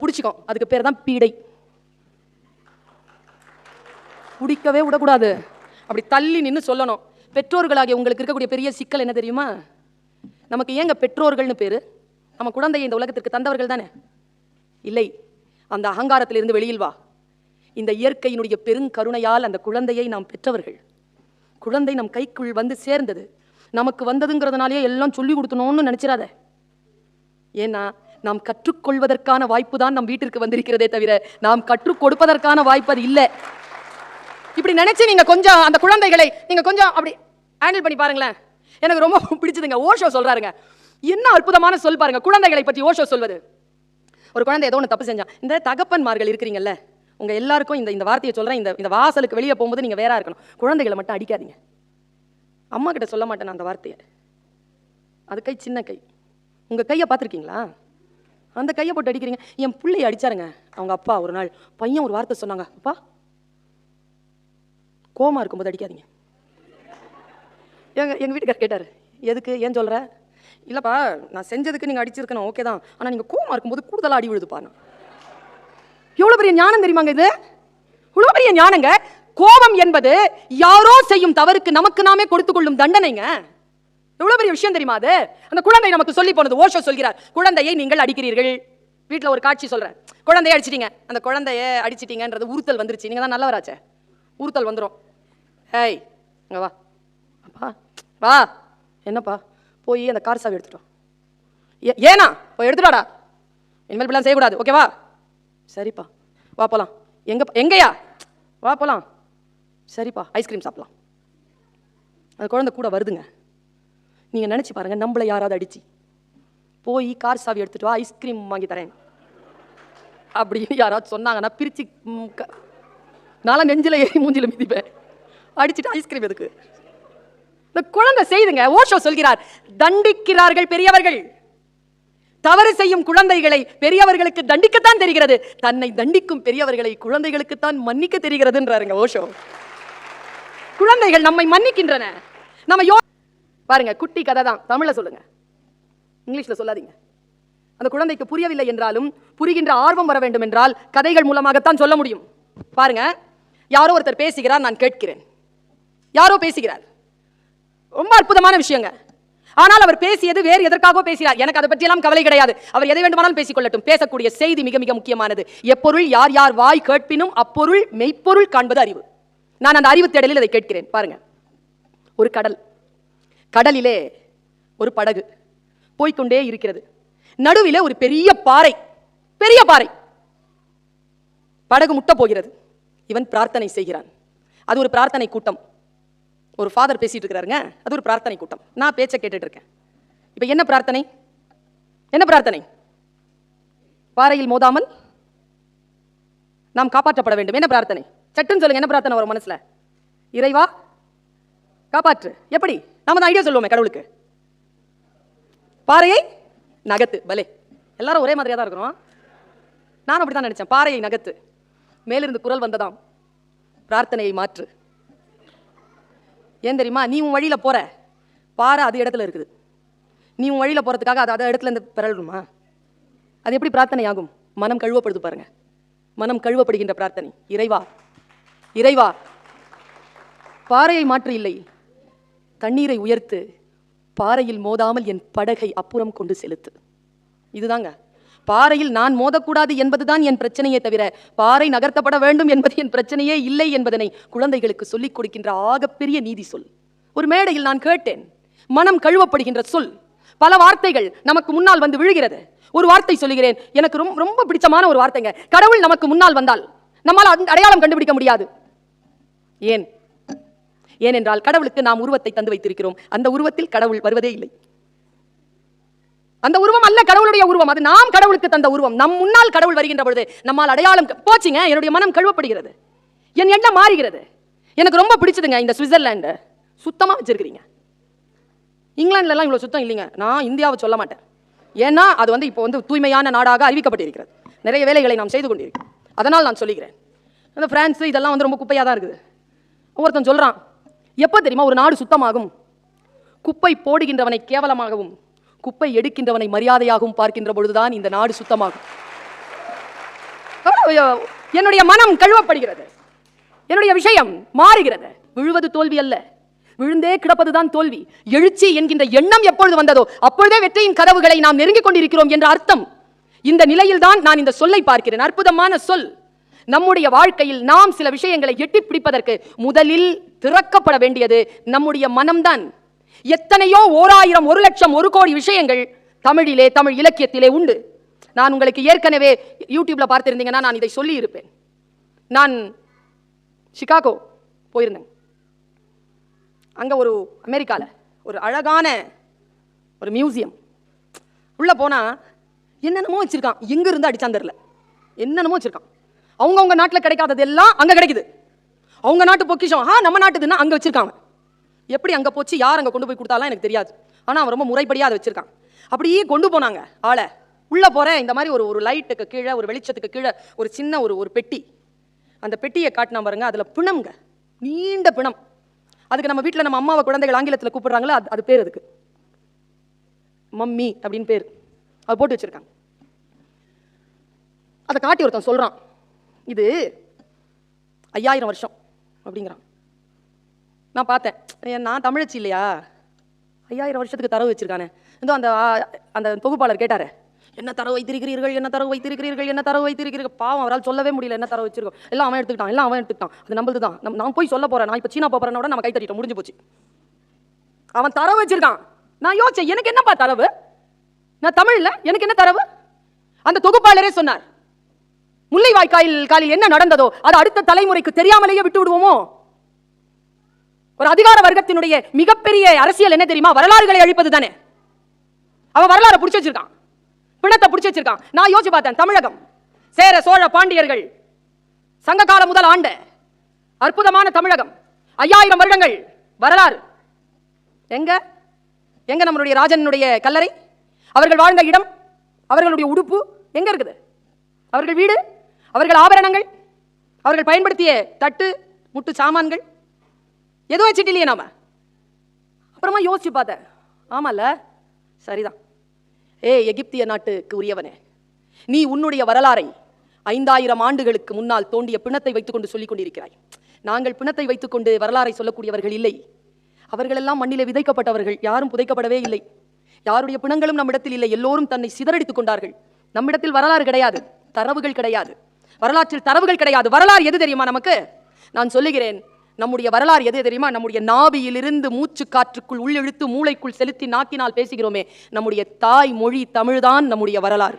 பிடிச்சிக்கும். அதுக்கு பேர் தான் பீடை. பிடிக்கவே விடக்கூடாது, அப்படி தள்ளி நின்று சொல்லணும். பெற்றோர்களாகிய உங்களுக்கு இருக்கக்கூடிய பெரிய சிக்கல் என்ன தெரியுமா? நமக்கு ஏங்க பெற்றோர்கள்னு பேரு? நம்ம குழந்தையை இந்த உலகத்திற்கு தந்தவர்கள் தானே? இல்லை, அந்த அகங்காரத்திலிருந்து வெளியில் வா. இந்த இயற்கையினுடைய பெருங்கருணையால் அந்த குழந்தையை நாம் பெற்றவர்கள். குழந்தை நம் கைக்குள் வந்து சேர்ந்தது. நமக்கு வந்ததுங்கிறதுனாலேயே எல்லாம் சொல்லி கொடுத்தணும்னு நினைச்சிடாத. ஏன்னா நாம் கற்றுக்கொள்வதற்கான வாய்ப்பு தான் நம் வீட்டிற்கு வந்திருக்கிறதே தவிர நாம் கற்றுக் கொடுப்பதற்கான வாய்ப்பு அது இல்லை. இப்படி நினைச்சு நீங்க கொஞ்சம் அந்த குழந்தைகளை நீங்க கொஞ்சம் அப்படி ஹேண்டில் பண்ணி பாருங்களேன். எனக்கு ரொம்ப பிடிச்சதுங்க, ஓஷோ சொல்றாருங்க. என்ன அற்புதமான சொல் பாருங்க குழந்தைகளை பற்றி ஓஷோ சொல்வது. ஒரு குழந்தை ஏதோ ஒன்று தப்பு செஞ்சான். இந்த தகப்பன்மார்கள் இருக்கிறீங்கல்ல, உங்க எல்லாருக்கும் இந்த வார்த்தையை சொல்றேன். இந்த வாசலுக்கு வெளியே போகும்போது நீங்க வேற இருக்கணும். குழந்தைகளை மட்டும் அடிக்காதீங்க. அம்மா கிட்ட சொல்ல மாட்டேன் அந்த வார்த்தையை. அது கை சின்ன கை. உங்க கையை பார்த்துருக்கீங்களா? அந்த கையை போட்டு அடிக்கிறீங்க. என் பிள்ளையை அடிச்சாருங்க அவங்க அப்பா. ஒரு நாள் பையன் ஒரு வார்த்தை சொன்னாங்க, அப்பா கோமா இருக்கும்போது அடிக்காதீங்க. எங்க வீட்டுக்காரர் கேட்டார், எதுக்கு, ஏன் சொல்ற? இல்லப்பா நான் செஞ்சதுக்கு நீங்க அடிச்சிருக்கணும், ஓகே தான், ஆனா நீங்க கோமா இருக்கும்போது கூடுதலா அடி விழுதுப்பா. எவ்வளவு பெரிய ஞானம் தெரியுமாங்க இது? இவ்வளவு பெரிய ஞானங்க. கோபம் என்பது யாரோ செய்யும் தவறுக்கு நமக்கு நாமே கொடுத்து கொள்ளும் தண்டனைங்க. எவ்வளவு பெரிய விஷயம் தெரியுமா அது? அந்த குழந்தை நமக்கு சொல்லி போனது. ஓஷோ சொல்கிறார், குழந்தையை நீங்கள் அடிக்கிறீர்கள். வீட்டில் ஒரு காட்சி சொல்றேன். குழந்தைய அடிச்சிட்டீங்க. அந்த குழந்தைய அடிச்சிட்டீங்கன்றது உறுத்தல் வந்துருச்சு. நீங்க தான் நல்லவராச்சே, உறுத்தல் வந்துடும். ஏய் இங்க வா, அப்பா வா. என்னப்பா? போய் அந்த கார் சாவி எடுத்துட்டோம். ஏனா போய் எடுத்துடாடா, இனிமேல் இப்படிலாம் செய்யக்கூடாது, ஓகேவா? சரிப்பா வா போலாம். எங்கயா? வா போலாம். சரிப்பா ஐஸ்கிரீம் சாப்பிடலாம். அந்த குழந்தை கூட வருதுங்க. நீங்க நினைச்சு பாருங்க, நம்மள யாராவது அடிச்சு போய் கார் சாவி எடுத்துட்டு வா ஐஸ்கிரீம் வாங்கி தரேன் அப்படின்னு யாராவது சொன்னாங்கன்னா பிரிச்சு நாளா நெஞ்சில ஏறி மூஞ்சில மிதிப்பேன். அடிச்சுட்டு ஐஸ்கிரீம் எதுக்கு? இந்த குழந்தை செய்துங்க. ஓஷோ சொல்கிறார், தண்டிக்கிறார்கள் பெரியவர்கள். தவறு செய்யும் குழந்தைகளை பெரியவர்களுக்கு தண்டிக்கத்தான் தெரிகிறது, தன்னை தண்டிக்கும் பெரியவர்களை குழந்தைகளுக்குத்தான் மன்னிக்க தெரிகிறதுன்றாருங்க ஓஷோ. குழந்தைகள் நம்மை மன்னிக்கின்றன. நம்ம பாருங்க, குட்டி கதை தான், தமிழ்ல சொல்லுங்க, இங்கிலீஷ்ல சொல்லாதீங்க. அந்த குழந்தைக்கு புரியவில்லை என்றாலும் புரிகின்ற ஆர்வம் வர வேண்டும் என்றால் கதைகள் மூலமாகத்தான் சொல்ல முடியும். பாருங்க, யாரோ ஒருத்தர் பேசுகிறார், நான் கேட்கிறேன். யாரோ பேசுகிறார், ரொம்ப அற்புதமான விஷயங்க. ஆனால் அவர் பேசியது வேறு எதற்காக பேசினார், எனக்கு அதை பற்றியெல்லாம் கவலை கிடையாது. அவர் எதை வேண்டுமானாலும் பேசிக்கொள்ளட்டும். பேசக்கூடிய செய்தி மிக மிக முக்கியமானது. எப்பொருள் யார் யார் வாய் கேட்பினும் அப்பொருள் மெய்ப்பொருள் காண்பது அறிவு. நான் அந்த அறிவு தேடலில் அதை கேட்கிறேன். பாருங்க, ஒரு கடல், கடலிலே ஒரு படகு போய்கொண்டே இருக்கிறது. நடுவிலே ஒரு பெரிய பாறை, பெரிய பாறை. படகு முட்ட போகிறது. இவன் பிரார்த்தனை செய்கிறான். அது ஒரு பிரார்த்தனை கூட்டம். ஒரு ஃபாதர் பேசிட்டு இருக்கிறாருங்க, அது ஒரு பிரார்த்தனை கூட்டம். நான் பேச்சை கேட்டுட்டு இருக்கேன். இப்ப என்ன பிரார்த்தனை? என்ன பிரார்த்தனை? பாறையில் மோதாமல் நாம் காப்பாற்றப்பட வேண்டும். என்ன பிரார்த்தனை? சட்டுன்னு சொல்லுங்க, என்ன பிரார்த்தனை வரும் மனசுல? இறைவா காப்பாற்று. எப்படி? நாம தான் ஐடியா சொல்லுவோமே கடவுளுக்கு. பாறையை நகத்து. பலே, எல்லாரும் ஒரே மாதிரியா தான் இருக்கிறோம். நானும் அப்படித்தான் நினைச்சேன். பாறையை நகத்து. மேலிருந்து குரல் வந்ததாம், பிரார்த்தனையை மாற்று. ஏன் தெரியுமா? நீ உன் வழியில போற, பாறை அது இடத்துல இருக்குது. நீ உன் வழியில போறதுக்காக அது இடத்துல இருந்து பிறழுமா? அது எப்படி பிரார்த்தனை ஆகும்? மனம் கழுவப்படுது பாருங்க. மனம் கழுவப்படுகின்ற பிரார்த்தனை. இறைவா, இறைவா பாறையை மாற்று இல்லை, தண்ணீரை உயர்த்து, பாறையில் மோதாமல் என் படகை அப்புறம் கொண்டு செலுத்து. இதுதாங்க பாறையில் நான் மோதக்கூடாது என்பதுதான் என் பிரச்சனையே தவிர பாறை நகர்த்தப்பட வேண்டும் என்பது என் பிரச்சனையே இல்லை என்பதனை குழந்தைகளுக்கு சொல்லிக் கொடுக்கின்ற ஆகப்பெரிய நீதி சொல். ஒரு மேடையில் நான் கேட்டேன், மனம் கழுவப்படுகின்ற சொல். பல வார்த்தைகள் நமக்கு முன்னால் வந்து விழுகிறது. ஒரு வார்த்தை சொல்லுகிறேன், எனக்கு ரொம்ப ரொம்ப பிடிச்சமான ஒரு வார்த்தைங்க. கடவுள் நமக்கு முன்னால் வந்தால் நம்மால் அடையாளம் கண்டுபிடிக்க முடியாது. ஏன்? ஏனென்றால் கடவுளுக்கு நாம் உருவத்தை தந்து வைத்திருக்கிறோம். அந்த உருவத்தில் கடவுள் வருவதே இல்லை. அந்த உருவம் அல்ல கடவுளுடைய உருவம், அது நாம் கடவுளுக்கு தந்த உருவம். நம் முன்னால் கடவுள் வருகின்ற பொழுது நம்மால் அடையாளம் போச்சுங்க. என்னுடைய மனம் கழுவப்படுகிறது, என் எண்ணம் மாறுகிறது. எனக்கு ரொம்ப பிடிச்சதுங்க இந்த சுவிட்சர்லாந்து. சுத்தமா வச்சிருக்கிறீங்க. இங்கிலாந்துல எல்லாம் இவ்வளவு சுத்தம் இல்லைங்க. நான் இந்தியாவை சொல்ல மாட்டேன், ஏன்னா அது வந்து இப்போ வந்து தூய்மையான நாடாக அறிவிக்கப்பட்டிருக்கிறது. நிறைய வேலைகளை நாம் செய்து கொண்டிருக்கிறோம். அதனால் நான் சொல்லுகிறேன். அந்த பிரான்ஸ் இதெல்லாம் வந்து ரொம்ப குப்பையாக தான் இருக்குது. ஒருத்தன் சொல்றான், எப்போ தெரியுமா ஒரு நாடு சுத்தமாகும்? குப்பை போடுகின்றவனை கேவலமாகவும் குப்பை எடுக்கின்றவனை மரியாதையாகவும் பார்க்கின்ற பொழுதுதான் இந்த நாடு சுத்தமாகும். என்னுடைய மனம் கழுவப்படுகிறது, என்னுடைய விஷயம் மாறுகிறது. விழுவது தோல்வி அல்ல, விழுந்தே கிடப்பதுதான் தோல்வி. எழுச்சி என்கின்ற எண்ணம் எப்பொழுது வந்ததோ அப்பொழுதே வெற்றியின் கதவுகளை நாம் நெருங்கிக் கொண்டிருக்கிறோம் என்ற அர்த்தம். இந்த நிலையில் தான் நான் இந்த சொல்லை பார்க்கிறேன். அற்புதமான சொல். நம்முடைய வாழ்க்கையில் நாம் சில விஷயங்களை எட்டி பிடிப்பதற்கு முதலில் திறக்கப்பட வேண்டியது நம்முடைய மனம்தான். எத்தனையோ 1000, 1,00,000, 1,00,00,000 விஷயங்கள் தமிழிலே, தமிழ் இலக்கியத்திலே உண்டு. நான் உங்களுக்கு ஏற்கனவே யூடியூப்ல பார்த்திருந்தீங்கன்னா நான் இதை சொல்லி இருப்பேன். நான் சிகாகோ போயிருந்தேன். அங்க ஒரு அமெரிக்கால ஒரு அழகான ஒரு மியூசியம். உள்ள போனா என்னென்னமோ வச்சிருக்கான். எங்க இருந்து அடிச்சான் தெரியல, என்னென்னமோ வச்சிருக்கான். அவங்க நாட்டில் கிடைக்காதது எல்லாம் அங்க கிடைக்குது. அவங்க நாட்டு பொக்கிஷம் நம்ம நாட்டுதுன்னா அங்க வச்சிருக்காங்க. எப்படி அங்க போச்சு, யார் அங்க கொண்டு போய் கொடுத்தாலும் எனக்கு தெரியாது. ஆனா அவன் ரொம்ப முறைப்படியா அதை வச்சிருக்கான். அப்படியே கொண்டு போனாங்க ஆளை. உள்ள போறேன். இந்த மாதிரி ஒரு லைட்டுக்கு கீழே, ஒரு வெளிச்சத்துக்கு கீழே ஒரு சின்ன ஒரு பெட்டி. அந்த பெட்டியை காட்டினா பாருங்க, அதுல பிணம்ங்க, நீண்ட பிணம். அதுக்கு நம்ம வீட்டில் நம்ம அம்மாவை குழந்தைகள் ஆங்கிலத்தில் கூப்பிடுறாங்களா, அது பேர், அதுக்கு மம்மி அப்படின்னு பேர். அது போட்டு வச்சிருக்காங்க. அதை காட்டி ஒருத்தன் சொல்றான், இது 5000 வருஷம் அப்படிங்கிறான். நான் பார்த்தேன், நான் தமிழச்சி இல்லையா, 5000 வருஷத்துக்கு தரவு வச்சிருக்கானே. இந்த அந்த தொகுப்பாளர் கேட்டாரு, என்ன தரவு வைத்திருக்கிறீர்கள், என்ன தரவு வைத்திருக்கிறீர்கள், என்ன தரவு வைத்திருக்கிறீர்கள். பாவம், அவரால் சொல்லவே முடியல என்ன தரவு வச்சிருக்கோம். எல்லாம் அவன் எடுத்துக்கிட்டான். அது நம்மளுது தான். நான் போய் சொல்ல போறேன், நான் இப்போ சீனா போறேன்னா கூட நம்ம கை தட்டிட்டோம், முடிஞ்சு போச்சு. அவன் தரவு வச்சிருக்கான். நான் யோசிச்சேன், எனக்கு என்னப்பா தரவு, நான் தமிழ்ல எனக்கு என்ன தரவு. அந்த தொகுப்பாளரே சொன்னார், முல்லைவாய்க்காலில் என்ன நடந்ததோ அது அடுத்த தலைமுறைக்கு தெரியாமலேயே விட்டு விடுவோமோ. ஒரு அதிகார வர்க்கத்தினுடைய மிகப்பெரிய அரசியல் என்ன தெரியுமா, வரலாறுகளை அழிப்பது தானே. அவன் வரலாறு பிடிச்சு வச்சிருக்கான், பிணத்தை பிடிச்சு வச்சிருக்கான். நான் யோசிச்சு பார்த்தேன், தமிழகம் சேர சோழ பாண்டியர்கள் சங்க காலம் முதல் ஆண்ட அற்புதமான தமிழகம், 5000 வருடங்கள் வரலாறு. எங்க எங்க நம்மளுடைய ராஜனுடைய கல்லறை, அவர்கள் வாழ்ந்த இடம், அவர்களுடைய உடுப்பு எங்க இருக்குது, அவர்கள் வீடு, அவர்கள் ஆபரணங்கள், அவர்கள் பயன்படுத்திய தட்டு முட்டு சாமான்கள் எதுவும் வச்சுட்டு இல்லையே நாம. அப்புறமா யோசிச்சு பார்த்தேன், ஆமால சரிதான். எகிப்திய நாட்டுக்கு உரியவனே, நீ உன்னுடைய வரலாறை 5000 ஆண்டுகளுக்கு முன்னால் தோண்டிய பிணத்தை வைத்துக்கொண்டு சொல்லிக் கொண்டிருக்கிறாய். நாங்கள் பிணத்தை வைத்துக்கொண்டு வரலாறை சொல்லக்கூடியவர்கள் இல்லை. அவர்களெல்லாம் மண்ணிலே விதைக்கப்பட்டவர்கள், யாரும் புதைக்கப்படவே இல்லை. யாருடைய பிணங்களும் நம்மிடத்தில் இல்லை. எல்லோரும் தன்னை சிதறடித்துக் கொண்டார்கள். நம்மிடத்தில் வரலாறு கிடையாது, தரவுகள் கிடையாது. வரலாற்றில் தரவுகள் கிடையாது. வரலாறு எது தெரியுமா நமக்கு? நான் சொல்லுகிறேன், நம்முடைய வரலாறு எது தெரியுமா? நம்முடைய நாபியிலிருந்து மூச்சு காற்றுக்குள் உள்ளிழுத்து மூளைக்குள் செலுத்தி நாக்கினால் பேசுகிறோமே, நம்முடைய தாய் மொழி தமிழ்தான் நம்முடைய வரலாறு.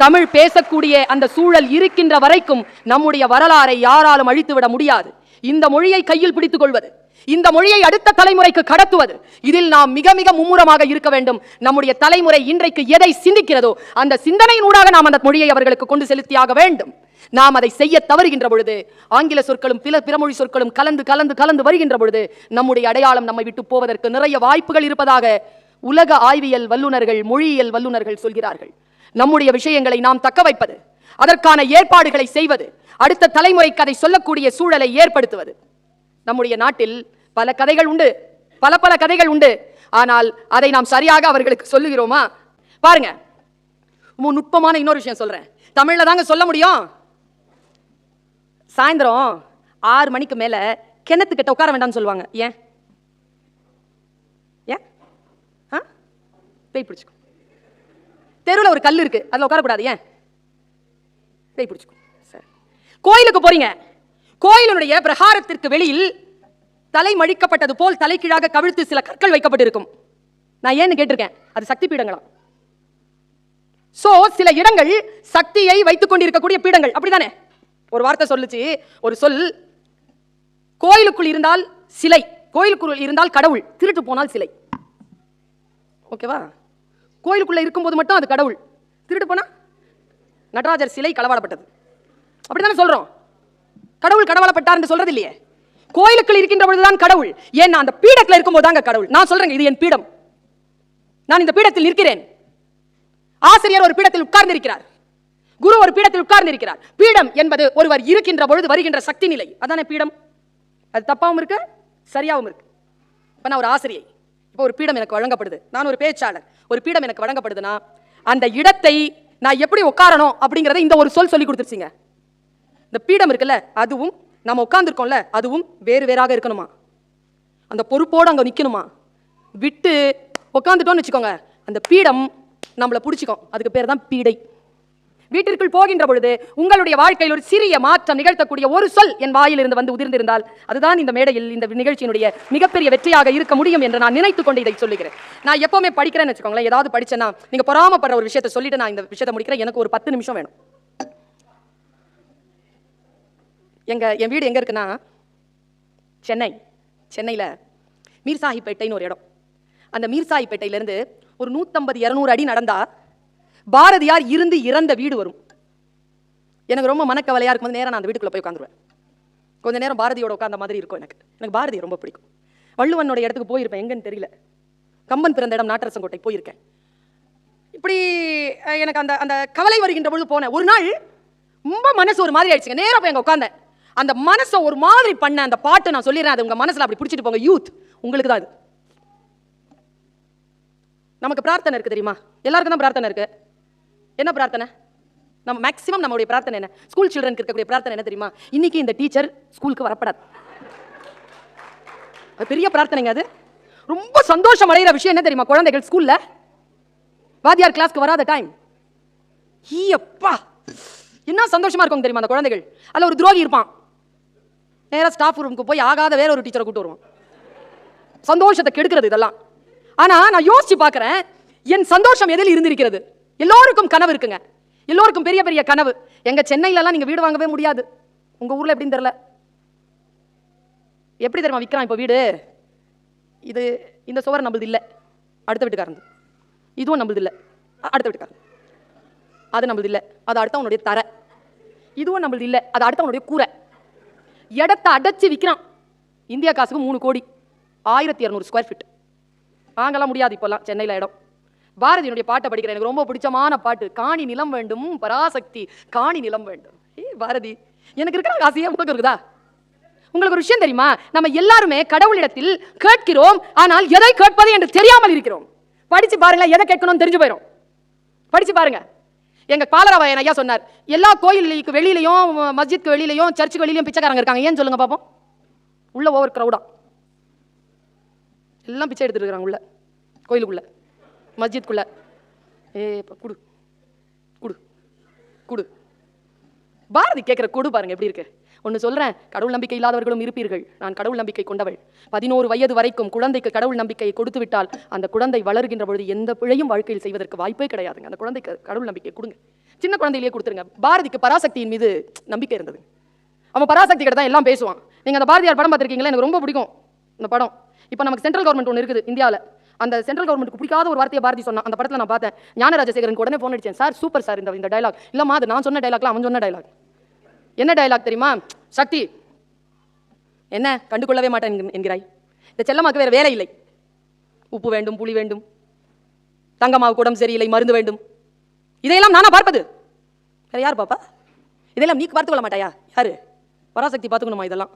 தமிழ் பேசக்கூடிய அந்த சூழல் இருக்கின்ற வரைக்கும் நம்முடைய வரலாறை யாராலும் அழித்துவிட முடியாது. இந்த மொழியை கையில் பிடித்துக் கொள்வது, இந்த மொழியை அடுத்த தலைமுறைக்கு கடத்துவது, இதில் நாம் மிக மிக மும்முரமாக இருக்க வேண்டும். நம்முடைய தலைமுறை இன்றைக்கு எதை சிந்திக்கிறதோ அந்த சிந்தனையினூடாக நாம் அந்த மொழியை அவர்களுக்கு கொண்டு செலுத்தியாக வேண்டும். நாம் அதை செய்ய தவறுகின்ற பொழுது, ஆங்கில சொற்களும் பிறமொழி சொற்களும் கலந்து கலந்து கலந்து வருகின்ற பொழுது நம்முடைய அடையாளம் நம்மை விட்டு போவதற்கு நிறைய வாய்ப்புகள் இருப்பதாக உலக ஆய்வியல் வல்லுநர்கள், மொழியியல் வல்லுநர்கள் சொல்கிறார்கள். நம்முடைய விஷயங்களை நாம் தக்க வைப்பது, அதற்கான ஏற்பாடுகளை செய்வது, அடுத்த தலைமுறைக்கு அதை சொல்லக்கூடிய சூழலை ஏற்படுத்துவது. நம்முடைய நாட்டில் பல கதைகள் உண்டு, பல பல கதைகள் உண்டு. ஆனால் அதை நாம் சரியாக அவர்களுக்கு சொல்லுகிறோமா? பாருங்க, நுட்பமான இன்னொரு விஷயம் சொல்றேன். தமிழ்ல தாங்க சொல்ல முடியும். சாயந்தரம் 6 மணிக்கு மேல கிணத்து கிட்ட உட்கார வேண்டாம்னு சொல்லுவாங்க. ஏன் ஏன் பேய் பிடிச்சுக்கும். தெருவில் ஒரு கல் இருக்கு, அதுல உட்காரக்கூடாது. ஏன்? பேய் பிடிச்சுக்கும். சரி, கோயிலுக்கு போறீங்க, கோயிலுடைய பிரகாரத்திற்கு வெளியில் தலை மழிக்கப்பட்டது போல் தலைகீழாக கவிழ்த்து சில கற்கள் வைக்கப்பட்டிருக்கும். நான் ஏன்னு கேட்டிருக்கேன், அது சக்தி பீடங்களாம். சோ சில இடங்கள் சக்தியை வைத்துக் கொண்டிருக்கக்கூடிய பீடங்கள், அப்படிதானே? ஒரு வார்த்தை சொல்லுச்சு, ஒரு சொல், கோயிலுக்குள் இருந்தால் சிலை, கோயிலுக்குள் இருந்தால் கடவுள், திருட்டு போனால் சிலை. ஓகேவா? கோயிலுக்குள்ள இருக்கும்போது மட்டும் அது கடவுள், திருட்டு போனா நடராஜர் சிலை களவாடப்பட்டது, அப்படித்தானே சொல்றோம். கடவுள் கடவாளப்பட்டார் என்று சொல்றது இல்லையே. கோயிலுக்குள் இருக்கின்ற பொழுதுதான் கடவுள். ஏன்? அந்த பீடத்தில் இருக்கும்போது தாங்க கடவுள். நான் சொல்றேன், இது என் பீடம், நான் இந்த பீடத்தில் நிற்கிறேன். ஆசிரியர் ஒரு பீடத்தில் உட்கார்ந்து இருக்கிறார், குரு ஒரு பீடத்தில் உட்கார்ந்து இருக்கிறார். பீடம் என்பது ஒருவர் இருக்கின்ற பொழுது வருகின்ற சக்தி நிலை, அதானே பீடம். அது தப்பாவும் இருக்கு, சரியாவும் இருக்கு. இப்ப நான் ஒரு ஆசிரியை, இப்போ ஒரு பீடம் எனக்கு வழங்கப்படுது, நான் ஒரு பேச்சாளர், ஒரு பீடம் எனக்கு வழங்கப்படுதுன்னா அந்த இடத்தை நான் எப்படி உட்காரணும் அப்படிங்கறத இந்த ஒரு சொல் சொல்லி கொடுத்துருச்சிங்க. இந்த பீடம் இருக்குல்ல, அதுவும் நம்ம உட்கார்ந்துருக்கோம்ல, அதுவும் வேறு வேறாக இருக்கணுமா. அந்த பொறுப்போடு அங்க நிக்கணுமா. விட்டு உட்காந்துட்டோம்னு வச்சுக்கோங்க, அந்த பீடம் நம்மளை பிடிச்சிக்கும். அதுக்கு பேர் தான் பீடை. வீட்டிற்குள் போகின்ற பொழுது உங்களுடைய வாழ்க்கையில் ஒரு சிறிய மாற்றம் நிகழ்த்தக்கூடிய ஒரு சொல் என் வாயிலிருந்து வந்து உதிர்ந்திருந்தால் அதுதான் இந்த மேடையில் இந்த நிகழ்ச்சியினுடைய மிகப்பெரிய வெற்றியாக இருக்க முடியும் என்று நான் நினைத்துக் கொண்டு இதை சொல்லுகிறேன். நான் எப்பவுமே படிக்கிறேன்னு வச்சுக்கோங்களேன், ஏதாவது படிச்சேன்னா நீங்க பொறாமப்படுற ஒரு விஷயத்தை சொல்லிட்டு நான் இந்த விஷயத்தை முடிக்கிறேன். எனக்கு ஒரு 10 நிமிஷம் வேணும். என் வீடு எங்க இருக்குன்னா சென்னையில மீர்சாஹிப்பேட்டைன்னு ஒரு இடம். அந்த மீர்சாஹிப்பேட்டையிலிருந்து ஒரு 150-200 அடி நடந்தா பாரதியார் இருந்து இறந்த வீடு வரும். எனக்கு ரொம்ப மனக்கவலையா இருக்கும்போது நேரம் நான் அந்த வீட்டுக்குள்ள போய் உட்காந்துருவேன். கொஞ்ச நேரம் பாரதியோட உட்கார்ந்த மாதிரி இருக்கும். எனக்கு பாரதியை ரொம்ப பிடிக்கும். வள்ளுவனோட இடத்துக்கு போயிருப்பேன், எங்கன்னு தெரியல. கம்பன் பிறந்த இடம் நாட்டரசங்கோட்டை போயிருக்கேன். இப்படி எனக்கு அந்த அந்த கவலை வருகின்ற பொழுது போனேன். ஒரு நாள் ரொம்ப மனசு ஒரு மாதிரி ஆயிடுச்சுங்க. நேரம் போய் அங்க உட்கார்ந்தேன். அந்த மனசை ஒரு மாதிரி பண்ண அந்த பாட்டு நான் சொல்லிடுறேன், அது உங்க மனசுல அப்படி பிடிச்சிட்டு போங்க. யூத் உங்களுக்கு தான் அது. நமக்கு பிரார்த்தனை இருக்கு தெரியுமா? எல்லாருக்கும் தான் பிரார்த்தனை இருக்கு. என்ன பிரார்த்தனை? நம்ம மேக்ஸிமம் நம்மளுடைய பிரார்த்தனை என்ன? ஸ்கூல் சில்ட்ரனுக்கு இருக்கக்கூடிய பிரார்த்தனை என்ன தெரியுமா? இன்னைக்கு இந்த டீச்சர் ஸ்கூலுக்கு வரப்படாது. அது பெரிய பிரார்த்தனைங்க. அது ரொம்ப சந்தோஷம் அடைகிற விஷயம் என்ன தெரியுமா? குழந்தைகள் ஸ்கூல்ல வாத்தியார் கிளாஸ்க்கு வராத டைம், ஈயப்பா என்ன சந்தோஷமா இருக்கும் தெரியுமா? அந்த குழந்தைகள் அதுல ஒரு துரோகி இருப்பான், நேரா ஸ்டாஃப் ரூமுக்கு போய் ஆகாத வேற ஒரு டீச்சரை கூட்டு வருவான். சந்தோஷத்தை கெடுக்கிறது இதெல்லாம். ஆனா நான் யோசிச்சு பார்க்கிறேன், என் சந்தோஷம் எதில் இருந்திருக்கிறது? எல்லோருக்கும் கனவு இருக்குங்க, எல்லோருக்கும் பெரிய பெரிய கனவு. எங்க சென்னையிலலாம் நீங்க வீடு வாங்கவே முடியாது. உங்க ஊர்ல எப்படின்னு தெரியல. எப்படி தெரியுமா விற்கிறான் இப்போ வீடு? இது இந்த சுவர் நம்மளது இல்லை, அடுத்த வீட்டுக்காரங்க. இதுவும் நம்மளது இல்லை, அடுத்த வீட்டுக்காரங்க. அது நம்மளது இல்லை, அது அடுத்தவனுடைய தரை. இதுவும் நம்மளது இல்லை, அது அடுத்தவனுடைய கூரை. இடத்தை அடைச்சி விற்கிறான். இந்தியா காசுக்கு 3 கோடி, 1200 ஸ்கொயர் ஃபீட். வாங்கலாம் முடியாது இப்போல்லாம் சென்னையில் இடம். பாரதியினுடைய பாட்டை படிக்கிறேன், எனக்கு ரொம்ப பிடிச்சமான பாட்டு. காணி நிலம் வேண்டும் பராசக்தி, காணி நிலம் வேண்டும். பாரதி எனக்கு இருக்கிற ஆசையே உங்களுக்கு இருக்குதா? உங்களுக்கு ஒரு விஷயம் தெரியுமா? நம்ம எல்லாருமே கடவுளிடத்தில் கேட்கிறோம், ஆனால் எதை கேட்பது என்று தெரியாமல் இருக்கிறோம். படிச்சு பாருங்களேன், எதை கேட்கணும்னு தெரிஞ்சு போயிடும். படிச்சு பாருங்க. எங்க பாலராவன் ஐயா சொன்னார், எல்லா கோயிலுக்கு வெளியிலையும் மஸ்ஜித்க்கு வெளியிலையும் சர்ச்சுக்கு வெளியிலையும் பிச்சைக்காரங்க இருக்காங்க. ஏன்னு சொல்லுங்க பாப்போம். உள்ள ஓவர் கிரௌடா, எல்லாம் பிச்சை எடுத்துட்டு இருக்காங்க உள்ள கோயிலுக்குள்ள மஸ்ஜித்குள்ள. குடு குடு குடு. பாரதி கேட்கிற கொடு பாருங்க எப்படி இருக்கு. ஒன்று சொல்றேன், கடவுள் நம்பிக்கை இல்லாதவர்களும் இருப்பீர்கள், நான் கடவுள் நம்பிக்கை கொண்டவள். 11 வயது வரைக்கும் குழந்தைக்கு கடவுள் நம்பிக்கையை கொடுத்து விட்டால் அந்த குழந்தை வளர்கின்ற பொழுது எந்த பிழையும் வாழ்க்கையில் செய்வதற்கு வாய்ப்பே கிடையாதுங்க. அந்த குழந்தைக்கு கடவுள் நம்பிக்கை கொடுங்க, சின்ன குழந்தையிலேயே கொடுத்துருங்க. பாரதிக்கு பராசக்தியின் மீது நம்பிக்கை இருந்தது. அவன் பராசக்தி கிட்ட தான் எல்லாம் பேசுவான். நீங்க அந்த பாரதியார் படம் பார்த்திருக்கீங்களா? எனக்கு ரொம்ப பிடிக்கும் இந்த படம். இப்போ நமக்கு சென்ட்ரல் கவர்மெண்ட் ஒன்று இருக்குது இந்தியாவில். அந்த சென்ட்ரல் கவர்மெண்ட்டுக்கு பிடிக்காத ஒரு வார்த்தையை பாரதி சொன்னான். அந்த படத்தில் நான் பார்த்தேன். ஞானராஜசேகரனுக்கு உடனே ஃபோன் அடிச்சேன், சார் சூப்பர் சார் இந்த டைலாக். இல்லம்மா அது நான் சொன்ன டைலாக்லாம் அவன் சொன்ன டைலாக். என்ன டைலாக் தெரியுமா? சக்தி என்ன கண்டுகொள்ளவே மாட்டேன் என்கிறாய். இந்த செல்லம்மாக்கு வேற வேலை இல்லை. உப்பு வேண்டும், புளி வேண்டும், தங்கமாவு கூடம் சரியில்லை, மருந்து வேண்டும். இதையெல்லாம் நானா பார்ப்பது? வேற யார் பாப்பா? இதெல்லாம் நீ பார்த்து கொள்ள மாட்டாயா? யாரு? பராசக்தி பார்த்துக்கணுமா இதெல்லாம்?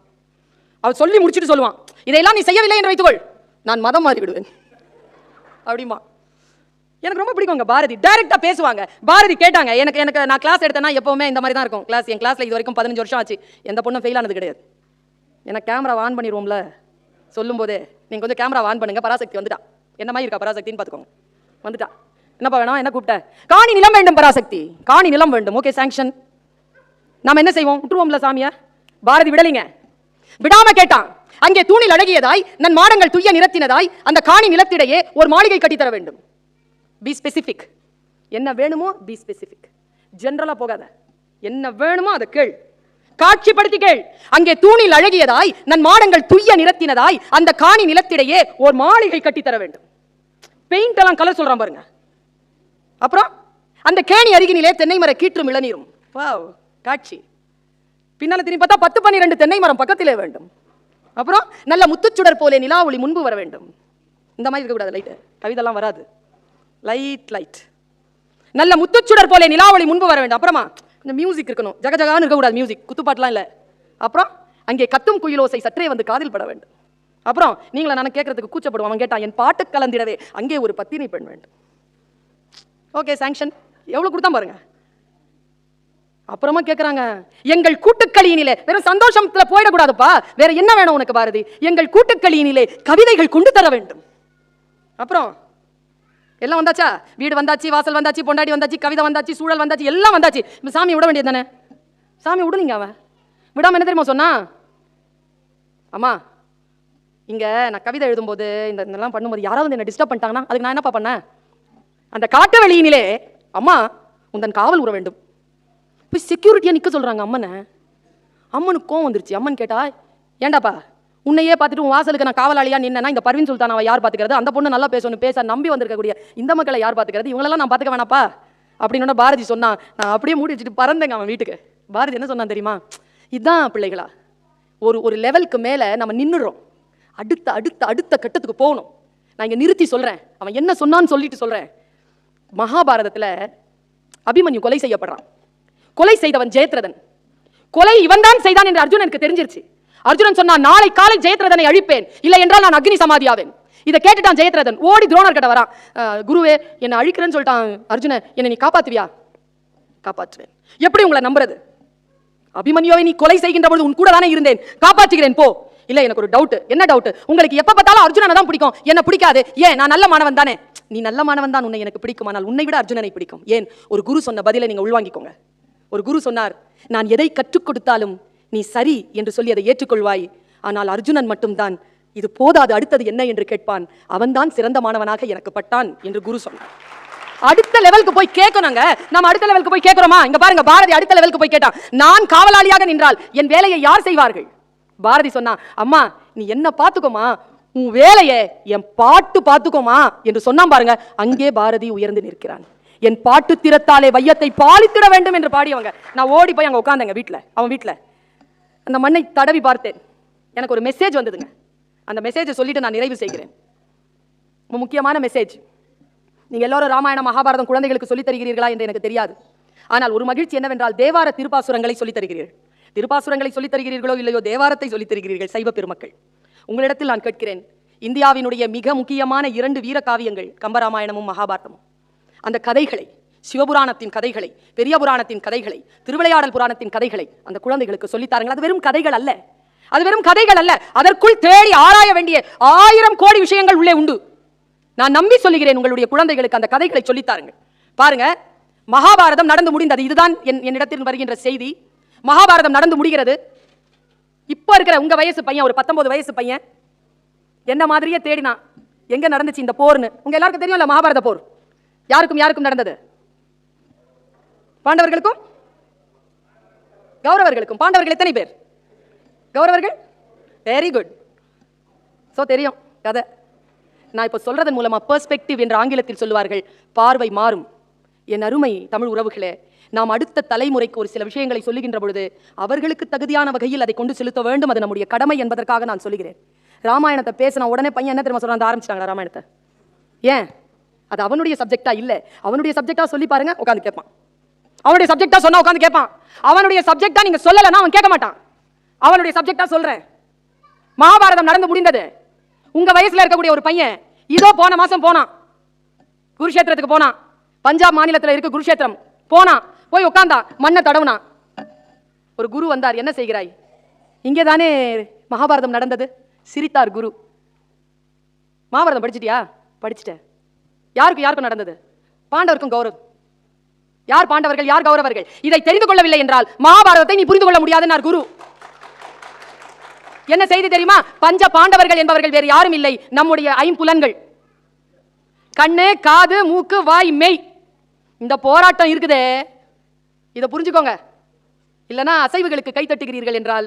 அவள் சொல்லி முடிச்சுட்டு சொல்லுவான், இதையெல்லாம் நீ செய்யவில்லை என்று வைத்துக்கொள், நான் மதம் மாறி விடுவேன் அப்படிமா. எனக்கு ரொம்ப பிடிக்கும் பாரதி. டைரக்டா பேசுவாங்க. பாரதி கேட்டாங்க, எனக்கு நான் கிளாஸ் எடுத்தேன்னா எப்பவுமே இந்த மாதிரி தான் இருக்கும் கிளாஸ். என் கிளாஸ்ல இது வரைக்கும் 15 வருஷம் ஆச்சு, எந்த பொண்ணும் ஃபெயில் ஆனது கிடையாது. எனக்கு கேமரா ஆன் பண்ணிடுவோம்ல சொல்லும் போதே, நீங்க கொஞ்சம் கேமரா ஆன் பண்ணுங்க, பராசக்தி வந்துட்டா. என்ன மாதிரி இருக்கா பராசக்தின்னு பார்த்துக்கோங்க. வந்துட்டா. என்னப்பா வேணும்? என்ன கூப்பிட்ட? காணி நிலம் வேண்டும் பராசக்தி, காணி நிலம் வேண்டும். Okay sanction. நாம என்ன செய்வோம்? விட்டுருவோம்ல சாமியா? பாரதி விடலிங்க, விடாம கேட்டான். அங்கே தூணில் அழகியதாய் நன் மாடங்கள் துய்ய நிறத்தினதாய் அந்த காணி நிலத்திடையே ஒரு மாளிகை கட்டித்தர வேண்டும். Be specific. என்ன வேணுமோ பி ஸ்பெசிபிக். ஜெனரலா போகாத. என்ன வேணுமோ அதை கேள், காட்சிப்படுத்தி கேள். அங்கே தூணில் அழகியதாய் நன் மாடங்கள் துய்ய நிறத்தினதாய் அந்த காணி நிலத்திடையே ஒரு மாளிகை கட்டித்தர வேண்டும். பெயிண்ட் எல்லாம் கலர் சொல்றான் பாருங்க. அப்புறம் அந்த கேணி அருகினிலே தென்னை மர கீற்றும் இளநீரும். வாவ், காட்சி. பின்னால திரும்பி பார்த்தா 10-12 தென்னை மரம் பக்கத்திலே வேண்டும். அப்புறம் நல்ல முத்துச்சுடர் போலே நிலா ஒளி முன்பு வர வேண்டும். இந்த மாதிரி இருக்கக்கூடாது, லைட் கவிதெல்லாம் வராது. லைட் நல்ல முத்துச்சுடர் போலே நிலா ஒளி முன்பு வர வேண்டும். அப்புறமா இந்த மியூசிக் இருக்கணும், ஜகஜகான்னு இருக்கக்கூடாது மியூசிக், குத்துப்பாட்டுலாம் இல்லை. அப்புறம் அங்கே கத்தும் குயிலோசை சற்றே வந்து காதில் பட வேண்டும். அப்புறம் நீங்களா நான் கேட்கறதுக்கு கூச்சப்படுவான். அவன் கேட்டான், என் பாட்டு கலந்திடவே அங்கே ஒரு பத்தினி பெண் வேண்டும். Okay sanction. எவ்வளவு கொடுத்தா பாருங்க. அப்புறமா கேட்கறாங்க, எங்கள் கூட்டுக்களியினிலே, வெறும் சந்தோஷத்துல போயிடக்கூடாதுப்பா, வேற என்ன வேணும் உனக்கு பாரதி? எங்கள் கூட்டுக்களியினிலே கவிதைகள் கொண்டு தர வேண்டும். அப்புறம் எல்லாம் வந்தாச்சா? வீடு வந்தாச்சு, வாசல் வந்தாச்சு, பொண்டாடி வந்தாச்சு, கவிதை வந்தாச்சு, சூழல் வந்தாச்சு, எல்லாம் வந்தாச்சு. சாமி விட வேண்டியது தானே? சாமி விடலீங்க. அவன் விடாம என்ன தெரியுமா சொன்னா, அம்மா இங்க நான் கவிதை எழுதும்போது இதெல்லாம் பண்ணும்போது யாராவது என்ன டிஸ்டர்ப் பண்ணிட்டாங்கன்னா அதுக்கு நான் என்னப்பா பண்ணேன்? அந்த காட்டு வெளியினிலே அம்மா உந்தன் காவல் உற வேண்டும். போய் செக்யூரிட்டியா நிக்க சொல்றாங்க அம்மனை. அம்மனுக்கு கோவம் வந்துருச்சு. அம்மன் கேட்டா, ஏண்டாப்பா உன்னையே பார்த்துட்டு உன் வாசலுக்கு நான் காவலாளியா நின்னா இந்த பர்வீன் சுல்தானாவை யார் பார்த்துக்கிறது? அந்த பொண்ணு நல்லா பேசணும், பேச நம்பி வந்திருக்கக்கூடிய இந்த மக்களை யார் பார்த்துக்கிறது? இவங்களெல்லாம் நான் பார்த்துக்க வேணாப்பா அப்படின்னு பாரதி சொன்னா. நான் அப்படியே மூடி வச்சுட்டு பறந்தேங்க அவன் வீட்டுக்கு. பாரதி என்ன சொன்னான் தெரியுமா? இதுதான் பிள்ளைகளா, ஒரு லெவலுக்கு மேல நம்ம நின்னுறோம், அடுத்த அடுத்த அடுத்த கட்டத்துக்கு போகணும். நான் இங்க நிறுத்தி சொல்றேன், அவன் என்ன சொன்னான்னு சொல்லிட்டு சொல்றேன். மகாபாரதத்துல அபிமன்யு கொலை செய்யப்படுறான். கொலை செய்தவன் ஜெயத்ரதன். கொலை இவன் தான் செய்தான் என்று அர்ஜுனனுக்கு தெரிஞ்சிருச்சு. அர்ஜுனன் சொன்னா, நாளை காலை ஜெயத்ரதனை அழிப்பேன், இல்லை என்றால் நான் அக்னி சமாதியாவேன். இதை கேட்டுட்டான் ஜெயத்ரதன். ஓடி துரோணர் கிட்ட வரான். குருவே என்னை அழிக்கிறேன்னு சொல்லிட்டான் அர்ஜுனன், என்னை நீ காப்பாத்துவியா? காப்பாற்றுவேன். எப்படி உங்களை நம்புறது? அபிமன்யுவை நீ கொலை செய்கின்ற பொழுது உன் கூட தானே இருந்தேன், காப்பாற்றுகிறேன் போ. இல்ல எனக்கு ஒரு டவுட். என்ன டவுட்? உங்களுக்கு எப்ப பார்த்தாலும் அர்ஜுனனை தான் பிடிக்கும், என்ன பிடிக்காது. ஏன்? நான் நல்ல மாணவன் தானே. நீ நல்ல மாணவன் தான், உன்னை எனக்கு பிடிக்கும், ஆனால் உன்னை விட அர்ஜுனனை பிடிக்கும். ஏன்? ஒரு குரு சொன்ன பதிலை நீங்க உள்வாங்கிக்கோங்க. ஒரு குரு சொன்னார், நான் எதை கற்றுக் கொடுத்தாலும் நீ சரி என்று சொல்லி அதை ஏற்றுக்கொள்வாய், ஆனால் அர்ஜுனன் மட்டும்தான் இது போதாது, அடுத்தது என்ன என்று கேட்பான், அவன்தான் சிறந்த மாணவனாக எனக்கு பட்டான் என்று குரு சொன்னார். அடுத்த லெவலுக்கு போய் கேட்கணுங்க. நம்ம அடுத்த லெவலுக்கு போய் கேட்கிறோமா? இங்க பாருங்க, பாரதி அடுத்த லெவலுக்கு போய் கேட்டான், நான் காவலாளியாக நின்றால் என் வேலையை யார் செய்வார்கள்? பாரதி சொன்னா, அம்மா நீ என்ன பாத்துக்கோமா, உன் வேலையை என் பாட்டு பாத்துக்கோமா என்று சொன்னான் பாருங்க. அங்கே பாரதி உயர்ந்து நிற்கிறான். என் பாட்டு திறத்தாலே வையத்தை பாலித்திட வேண்டும் என்று பாடியவங்க. நான் ஓடி போய் அங்க உட்கார்ந்தேங்க வீட்டுல, அவன் வீட்டுல அந்த மண்ணை தடவி பார்த்தேன். எனக்கு ஒரு மெசேஜ் வந்ததுங்க. அந்த மெசேஜை சொல்லிட்டு நான் நிறைவு செய்கிறேன். முக்கியமான மெசேஜ். நீங்க எல்லாரும் ராமாயணம் மகாபாரதம் குழந்தைகளுக்கு சொல்லித் தருகிறீர்களா என்று எனக்கு தெரியாது. ஆனால் ஒரு மகிழ்ச்சி என்னவென்றால் தேவார திருப்பாசுரங்களை சொல்லித் தருகிறீர்கள். திருப்பாசுரங்களை சொல்லித் தருகிறீர்களோ இல்லையோ, தேவாரத்தை சொல்லித் தருகிறீர்கள் சைவ பெருமக்கள். உங்களிடத்தில் நான் கேட்கிறேன், இந்தியாவினுடைய மிக முக்கியமான 2 வீர காவியங்கள் கம்பராமாயணமும் மகாபாரதமும், அந்த கதைகளை, சிவபுராணத்தின் கதைகளை, பெரிய புராணத்தின் கதைகளை, திருவிளையாடல் புராணத்தின் கதைகளை அந்த குழந்தைகளுக்கு சொல்லித்தாருங்கள். அது வெறும் கதைகள் அல்ல, அது வெறும் கதைகள் அல்ல. அதற்குள் தேடி ஆராய வேண்டிய 1000 கோடி விஷயங்கள் உள்ளே உண்டு. நான் நம்பி சொல்லுகிறேன், உங்களுடைய குழந்தைகளுக்கு அந்த கதைகளை சொல்லித்தாருங்கள். பாருங்க, மகாபாரதம் நடந்து முடிந்தது. இதுதான் என்னிடத்தில் வருகின்ற செய்தி. மகாபாரதம் நடந்து முடிகிறது. இப்ப இருக்கிற உங்க வயசு பையன், ஒரு 19 வயசு பையன் என்ன மாதிரியே தேடினான், எங்க நடந்துச்சு இந்த போர்னு. உங்க எல்லாருக்கும் தெரியும்ல மகாபாரத போர். யாருக்கும் யாருக்கும் நடந்தது? பாண்டவர்களுக்கும் கௌரவர்களுக்கும். பாண்டவர்கள் எத்தனை பேர்? கௌரவர்கள் வெரி குட். சோ தெரியும் கதை. நான் இப்ப சொல்றதன் மூலமா பெர்ஸ்பெக்டிவ் என்று ஆங்கிலத்தில் சொல்லுவார்கள், பார்வை மாறும். என் அருமை தமிழ் உறவுகளே, நாம் அடுத்த தலைமுறைக்கு ஒரு சில விஷயங்களை சொல்லுகின்ற பொழுது அவர்களுக்கு தகுதியான வகையில் அதை கொண்டு செலுத்த வேண்டும். அது நம்முடைய கடமை என்பதற்காக நான் சொல்லுகிறேன். ராமாயணத்தை பேசின உடனே பையன் என்ன தெரியுமா சொல்றான்? ஆரம்பிச்சிட்டாங்களா ராமாயணத்தை? ஏன்? அது அவனுடைய சப்ஜெக்டா இல்ல. அவனுடைய சப்ஜெக்டா சொல்லி பாருங்க, உட்காந்து கேட்பான். அவனுடைய சப்ஜெக்டா சொன்னா உட்காந்து கேட்பான். அவனுடைய சப்ஜெக்டா நீங்க சொல்லலன்னா அவன் கேட்க மாட்டான். அவனுடைய சப்ஜெக்டா சொல்றேன். மகாபாரதம் நடந்து முடிந்தது. உங்க வயசுல இருக்கக்கூடிய ஒரு பையன் இதோ போன மாசம் போனான், குருஷேத்திரத்துக்கு போனான். பஞ்சாப் மாநிலத்தில் இருக்கு குருஷேத்திரம். போனான், போய் உட்கார்ந்தா, மண்ணை தடவுனான். ஒரு குரு வந்தார், என்ன செய்கிறாய்? இங்கேதானே மகாபாரதம் நடந்தது. சிரித்தார் குரு. மகாபாரதம் படிச்சிட்டியா? படிச்சிட்டேன். யாருக்கும் நடந்தது? பாண்டவருக்கும் கௌரவம். யார் பாண்டவர்கள், யார் கௌரவர்கள்? இதை தெரிந்து கொள்ளவில்லை என்றால் மகாபாரதத்தை நீ புரிந்து கொள்ள முடியாதுன்னார் குரு. என்ன செய்தி தெரியுமா? பஞ்ச பாண்டவர்கள் என்பவர்கள் வேறு யாரும் இல்லை, நம்முடைய 5 புலன்கள். கண்ணு, காது, மூக்கு, வாய், மெய். இந்த போராட்டம் இருக்குதே, இதை புரிஞ்சுக்கோங்க. இல்லைன்னா அசைவுகளுக்கு கை தட்டுகிறீர்கள் என்றால்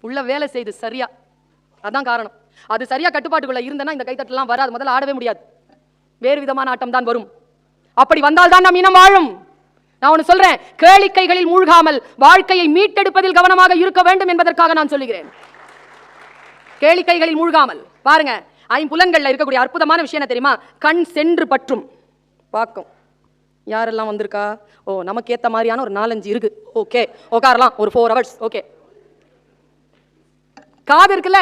உள்ள வேலை செய்து சரியா. அதான் காரணம். அது சரியா கட்டுப்பாட்டுக்குள்ள இருந்தனா இந்த கைத்தட்டலாம் வராது. முதல்ல ஆடவே முடியாது, வேறு விதமான ஆட்டம் தான் வரும். அப்படி வந்தால் தான் நம் இனம் வாழும். நான் ஒன்று சொல்றேன், கேளிக்கைகளில் மூழ்காமல் வாழ்க்கையை மீட்டெடுப்பதில் கவனமாக இருக்க வேண்டும் என்பதற்காக நான் சொல்லுகிறேன். கேளிக்கைகளில் மூழ்காமல். பாருங்க, 5 புலன்கள்ல இருக்கக்கூடிய அற்புதமான விஷயம் என்ன தெரியுமா? கண் சென்று பற்றும், பார்க்கும். யாரெல்லாம் வந்திருக்கா? ஓ, நமக்கு ஏத்த மாதிரியான ஒரு 4-5 இருக்கு. ஓகே, உட்காரலாம் ஒரு 4 hours. ஓகே. காது இருக்குல்ல,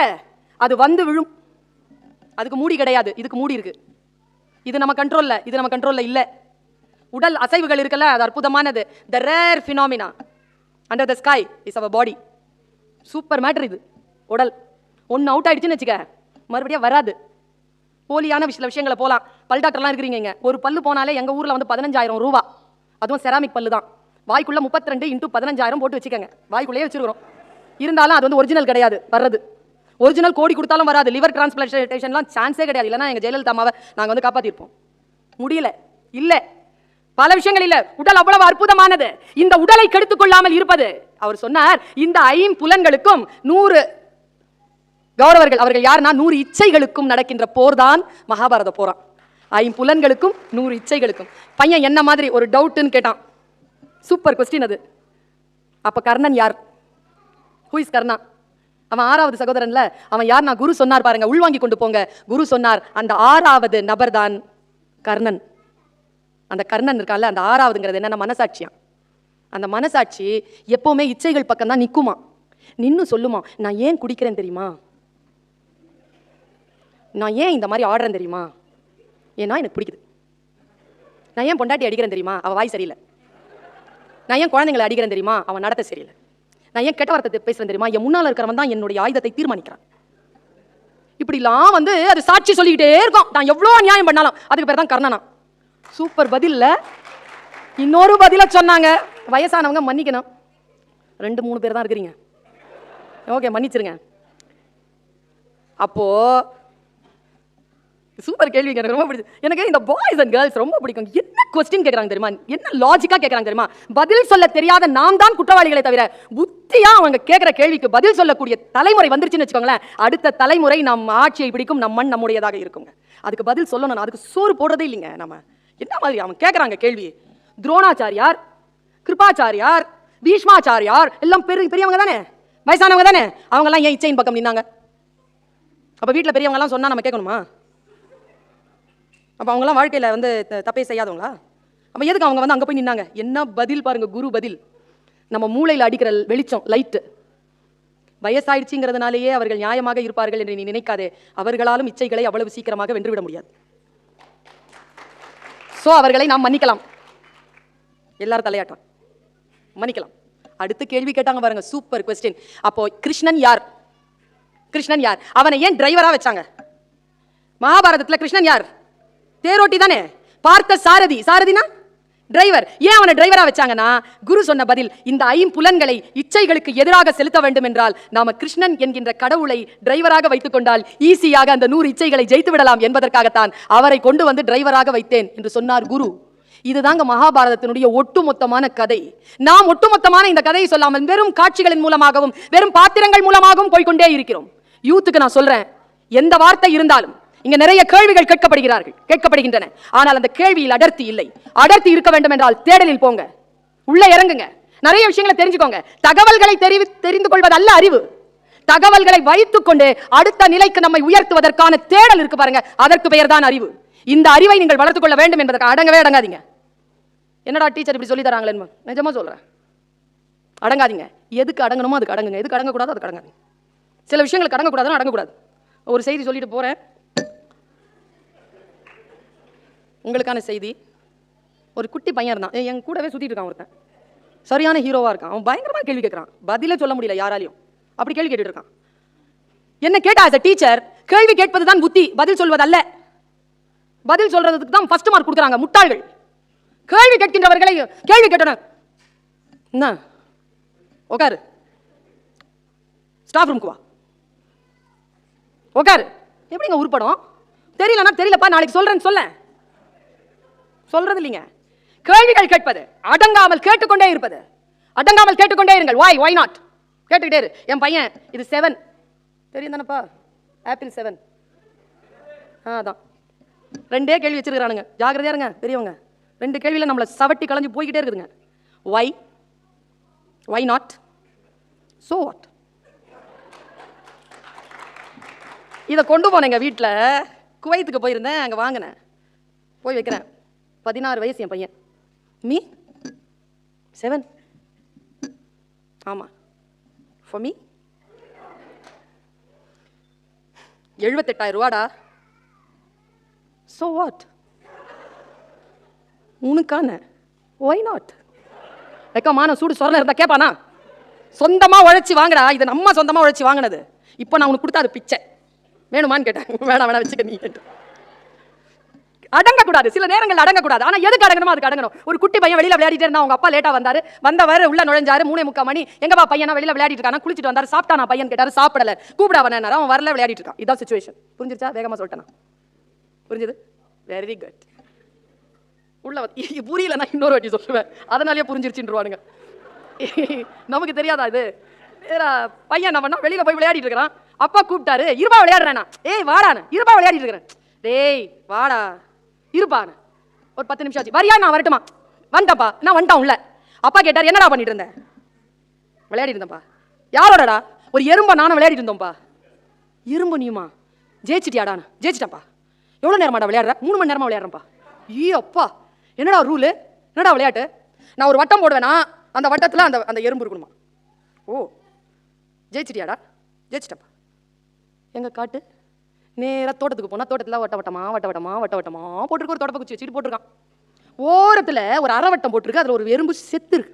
அது வந்து விழும். அதுக்கு மூடி கிடையாது, இதுக்கு மூடி இருக்கு. இது நம்ம கண்ட்ரோல்ல, இது நம்ம கண்ட்ரோல்ல இல்ல. உடல் அசைவுகள் இருக்குல்ல, அது அற்புதமானது. The rare phenomena under the sky is our body. Super matter இது. உடல் ஒன்று அவுட் ஆயிடுச்சுன்னு வச்சுக்க, மறுபடியும் வராது. போலியான சில விஷயங்களை போகலாம். பல் டாக்டர்லாம் இருக்கிறீங்க, ஒரு பல்லு போனாலே எங்கள் ஊரில் வந்து 15,000 ரூபா. அதுவும் செராமிக் பல்லு தான். வாய்க்குள்ள 32 × 15,000 போட்டு வச்சுக்கோங்க. வாய்க்குள்ளேயே வச்சுருக்கிறோம். இருந்தாலும் அது வந்து ஒரிஜினல் கிடையாது. வர்றது ஒரிஜினல் கோடி கொடுத்தாலும் வராது. லிவர் டிரான்ஸ்பிளான்டேஷன்லாம் சான்ஸே கிடையாது. இல்லைன்னா எங்கள் ஜெயலலிதா அம்மாவை நாங்கள் வந்து காப்பாற்றிருப்போம். முடியல. இல்லை, பல விஷயங்கள் இல்லை. உடல் அவ்வளவு அற்புதமானது. இந்த உடலை கெடுத்துக் கொள்ளாமல் இருப்பது. அவர் சொன்னார், இந்த 5 புலன்களுக்கும் 100 கௌரவர்கள். அவர்கள் யாருன்னா 100 இச்சைகளுக்கும் நடக்கின்ற போர் தான் மகாபாரத போரான். 5 புலன்களுக்கும் 100 இச்சைகளுக்கும். பையன் என்ன மாதிரி ஒரு டவுட்னு கேட்டான். சூப்பர் கொஸ்டின் அது. அப்ப கர்ணன் யார்? ஹூ இஸ் கர்ணா? அவன் 6வது சகோதரன்ல. அவன் யார்? நான் குரு சொன்னார் பாருங்க, உள்வாங்கி கொண்டு போங்க. குரு சொன்னார், அந்த 6வது நபர் தான் கர்ணன். அந்த கர்ணன் இருக்கால, அந்த 6வதுங்கிறது என்னன்னா மனசாட்சியா. அந்த மனசாட்சி எப்பவுமே இச்சைகள் பக்கம் தான் நிக்குமா. நின்னு சொல்லுமா, நான் ஏன் குடிக்கிறேன் தெரியுமா, நான் ஏன் இந்த மாதிரி ஆடுறேன் தெரியுமா, ஏன்னா எனக்கு பிடிக்குது. நான் ஏன் பொண்டாட்டி அடிக்கிறேன் தெரியுமா, அவள் வாய் சரியில்லை. நான் ஏன் குழந்தைங்களை அடிக்கிறேன் தெரியுமா, அவன் நடத்த சரியில்லை. நான் ஏன் கெட்ட வார்த்தை பேசுறேன் தெரியுமா, என் முன்னால் இருக்கிறவன் தான் என்னுடைய ஆயுதத்தை தீர்மானிக்கிறான். இப்படிலாம் வந்து அது சாட்சி சொல்லிக்கிட்டே இருக்கும். நான் எவ்வளோ நியாயம் பண்ணாலும். அதுக்கு பேர் தான் கர்ணனா. சூப்பர் பதில்ல. இன்னொரு பதில சொன்னாங்க, வயசானவங்க மன்னிக்கணும். 2-3 பேர் தான் இருக்கிறீங்க, ஓகே மன்னிச்சிருங்க. அப்போ சூப்பர் கேள்வி, எனக்கு ரொம்ப பிடிச்சது. எனக்கு இந்த பாய்ஸ் அண்ட் கேர்ள்ஸ் ரொம்ப பிடிக்கும். என்ன கொஸ்டின் கேட்கறாங்க தெரியுமா, என்ன லாஜிக்கா கேட்கறாங்க தெரியுமா. பதில் சொல்ல தெரியாத நாம் தான் குற்றவாளிகளை தவிர, புத்தியா அவங்க கேட்கிற கேள்விக்கு பதில் சொல்லக்கூடிய தலைமுறை வந்துருச்சுன்னு வச்சுக்கோங்களேன், அடுத்த தலைமுறை நம் ஆட்சியை பிடிக்கும், நம் மண் நம்முடையதாக இருக்குங்க. அதுக்கு பதில் சொல்லணும். அதுக்கு சோறு போடுறதே இல்லைங்க நம்ம. என்ன மாதிரி அவங்க கேட்கறாங்க கேள்வி. துரோணாச்சாரியார், கிருபாச்சாரியார், பீஷ்மாச்சாரியார் எல்லாம் பெரியவங்க தானே, வயசானவங்க தானே. அவங்க எல்லாம் ஏன் இச்சையின் பக்கம் நின்னாங்க? அப்ப வீட்டில் பெரியவங்க எல்லாம் சொன்னா நம்ம கேட்கணுமா? அப்போ அவங்களாம் வாழ்க்கையில் வந்து தப்பே செய்யாதவங்களா? அப்போ எதுக்கு அவங்க வந்து அங்கே போய் நின்னாங்க? என்ன பதில் பாருங்க, குரு பதில். நம்ம மூளையில் அடிக்கிற வெளிச்சம், லைட்டு. வயசாயிடுச்சுங்கிறதுனாலேயே அவர்கள் நியாயமாக இருப்பார்கள் என்று நீ நினைக்காதே. அவர்களாலும் இச்சைகளை அவ்வளவு சீக்கிரமாக வென்றுவிட முடியாது. ஸோ அவர்களை நாம் மன்னிக்கலாம். எல்லாரும் தலையாட்டம் மன்னிக்கலாம். அடுத்து கேள்வி கேட்டாங்க பாருங்க, சூப்பர் கொஸ்டின். அப்போ கிருஷ்ணன் யார்? கிருஷ்ணன் யார்? அவனை ஏன் டிரைவரா வச்சாங்க? மகாபாரதத்தில் கிருஷ்ணன் யார்? தேரோட்டி தானே. பார்த்த சாரதி, சாரதினா டிரைவர். ஏன் அவனை டிரைவரா வச்சாங்கன்னா, குரு சொன்ன பதில், இந்த 5 புலன்களை இச்சைகளுக்கு எதிராக செலுத்த வேண்டும் என்றால் நாம கிருஷ்ணன் என்கின்ற கடவுளை டிரைவராக வைத்துக் கொண்டால் ஈஸியாக அந்த 100 இச்சைகளை ஜெயித்து விடலாம் என்பதற்காகத்தான் அவரை கொண்டு வந்து டிரைவராக வைத்தேன் என்று சொன்னார் குரு. இதுதாங்க மகாபாரதத்தினுடைய ஒட்டுமொத்தமான கதை. நாம் ஒட்டுமொத்தமான இந்த கதையை சொல்லாமல் வெறும் காட்சிகளின் மூலமாகவும் வெறும் பாத்திரங்கள் மூலமாகவும் போய்கொண்டே இருக்கிறோம். யூத்துக்கு நான் சொல்றேன், எந்த வார்த்தை இருந்தாலும் இங்க நிறைய கேள்விகள் கேட்கப்படுகின்றன. ஆனால் அந்த கேள்வியில் அடர்த்தி இல்லை. அடர்த்தி இருக்க வேண்டும் என்றால் தேடலில் போங்க, உள்ள இறங்குங்க, நிறைய விஷயங்களை தெரிஞ்சுக்கோங்க. தகவல்களை தெரிந்து கொள்வது அல்ல அறிவு. தகவல்களை வைத்துக் கொண்டு அடுத்த நிலைக்கு நம்மை உயர்த்துவதற்கான தேடல் இருக்கு பாருங்க, அதற்கு பெயர் தான் அறிவு. இந்த அறிவை நீங்கள் வளர்த்துக் கொள்ள வேண்டும் என்பதற்கு அடங்கவே அடங்காதீங்க. என்னடா டீச்சர் இப்படி சொல்லி தராங்களேன்னு நிஜமா சொல்றேன், அடங்காதீங்க. எதுக்கு அடங்கணுமோ அதுக்கு அடங்குங்க, எதுக்கு அடங்கக்கூடாது அதுக்கு அடங்காதீங்க. சில விஷயங்களுக்கு அடங்கக்கூடாதுன்னு அடங்கக்கூடாது. ஒரு செய்தி சொல்லிட்டு போறேன், உங்களுக்கான செய்தி. ஒரு குட்டி பையன் இருந்தான், என் கூடவே சுத்திட்டு இருக்கான் ஒருத்தன். சரியான ஹீரோவா இருக்கான். அவன் பயங்கரமா கேள்வி கேட்கறான், பதிலே சொல்ல முடியல யாராலையும். அப்படி கேள்வி கேட்டுட்டு இருக்கான். என்ன கேட்டா, as a டீச்சர், கேள்வி கேட்பது தான் புத்தி, பதில் சொல்வது அல்ல. பதில் சொல்றதுக்கு தான் ஃபர்ஸ்ட் மார்க் கொடுக்குறாங்க முட்டாள்கள். கேள்வி கேட்கின்றவர்களை கேள்வி கேட்டன என்ன உட்காரு, ஸ்டாஃப் ரூம்க்கு வா, உட்காரு. எப்படிங்க உருப்படும்? தெரியலன்னா தெரியலப்பா, நாளைக்கு சொல்றேன்னு சொல்றது இல்லைங்க. கேள்விகள் கேட்பது, அடங்காமல் கேட்டுக்கொண்டே இருப்பது. அடங்காமல் கேட்டுக்கொண்டே இருங்கள். why not கேட்டுக்கிட்டே இரு. என் பையன் இது 7 தெரியும் தானப்பா, ஆப்பிள் 7. அதான் 2 கேள்வி வச்சிருக்கானுங்க. ஜாக்கிரதையா இருங்க பெரியவங்க. 2 கேள்வியில நம்மள சவட்டி கலஞ்சு போய்கிட்டே இருக்குதுங்க. why not, so what. இதை கொண்டு போனேங்க வீட்டில். குவைத்துக்கு போயிருந்தேன், அங்கே வாங்கினேன், போய் வைக்கிறேன். 16 வயசு என் பையன். மீ 7. ஆமா, ஃபார் மீ 78,000 ரூபாடா. ஸோ வாட், உனக்கான ஒய் நாட் வெக்கமான சூடு சொரணை இருந்தா கேட்பானா? சொந்தமா உழைச்சி வாங்குறா, இது நம்ம சொந்தமா உழைச்சி வாங்கினது. இப்போ நான் உனக்கு கொடுத்தா அது பிச்சை. வேணுமான்னு கேட்டேன். வேணாம் வேணாம் வச்சுக்க நீ. அடங்கக்கூடாது, சில நேரங்கள் அடங்கக்கூடாது. ஆனா எதுக்கு அடங்கணுமோ அதுக்கு அடங்கணும். ஒரு குட்டி பையன் வெளியில விளையாடிட்டு இருந்தா, அவங்க அப்பா லேட்டா வந்தவர் உள்ள நுழைஞ்சாரு. 3:45 மணி. எங்கப்பா பையனா வெளியில விளையாடிட்டு இருக்கானா? குளிச்சுட்டு வந்தாரு. சாப்பிட்டானா பையன் கேட்டாரு, சாப்பிடல. கூப்பிட அவனாரு, அவன் வரல, விளையாடிட்டு இருக்கான். இதான் சிச்சுவேஷன். புரிஞ்சிருச்சா? வேகமா சொல்லிட்டேன். புரிஞ்சது? Very good. உள்ள புரியல, நான் இன்னொரு வாட்டி சொல்லுவேன், அதனாலேயே புரிஞ்சிருச்சுருவானுங்க. நமக்கு தெரியாதா இது? பையன் என்ன பண்ணா, வெளியில போய் விளையாடிட்டு இருக்கிறான். அப்பா கூப்பிட்டாரு, இருபா விளையாடுறேனா? ஏய் வாடானு. இருபா விளையாடிட்டு இருக்கிறேன். டேய் வாடா இருப்பானு. ஒரு 10 நிமிஷம் ஆச்சு. வரியா? நான் வரட்டுமா? வந்துட்டப்பா. நான் வந்துட்டான் உள்ள. அப்பா கேட்டார், என்னடா பண்ணிட்டு இருந்தேன்? விளையாடிட்டு இருந்தேன்ப்பா. யாரோடடா? ஒரு எறும்பா நானும் விளையாடிட்டு இருந்தோம்ப்பா. எறும்பு நீயுமா? ஜெயிச்சிட்டியாடான்னு? ஜெயிச்சிட்டப்பா. எவ்வளோ நேரமாடா விளையாடுற? 3 மணி நேரமா விளையாடுறேன்ப்பா. ஈ அப்பா, என்னடா ரூலு? என்னடா விளையாட்டு? நான் ஒரு வட்டம் போடுவேனா, அந்த வட்டத்தில் அந்த எறும்பு இருக்கணுமா? ஓ ஜெயிச்சிட்டியாடா? ஜெயிச்சிட்டப்பா. எங்க காட்டு. நேராக தோட்டத்துக்கு போனால் தோட்டத்தில் வட்ட வட்டமா போட்டிருக்கு. ஒரு தொடப்ப குச்சி வச்சுட்டு போட்டிருக்கான். ஓரத்தில் ஒரு அரை வட்டம் போட்டிருக்கு, அதில் ஒரு எறும்பு செத்து இருக்கு.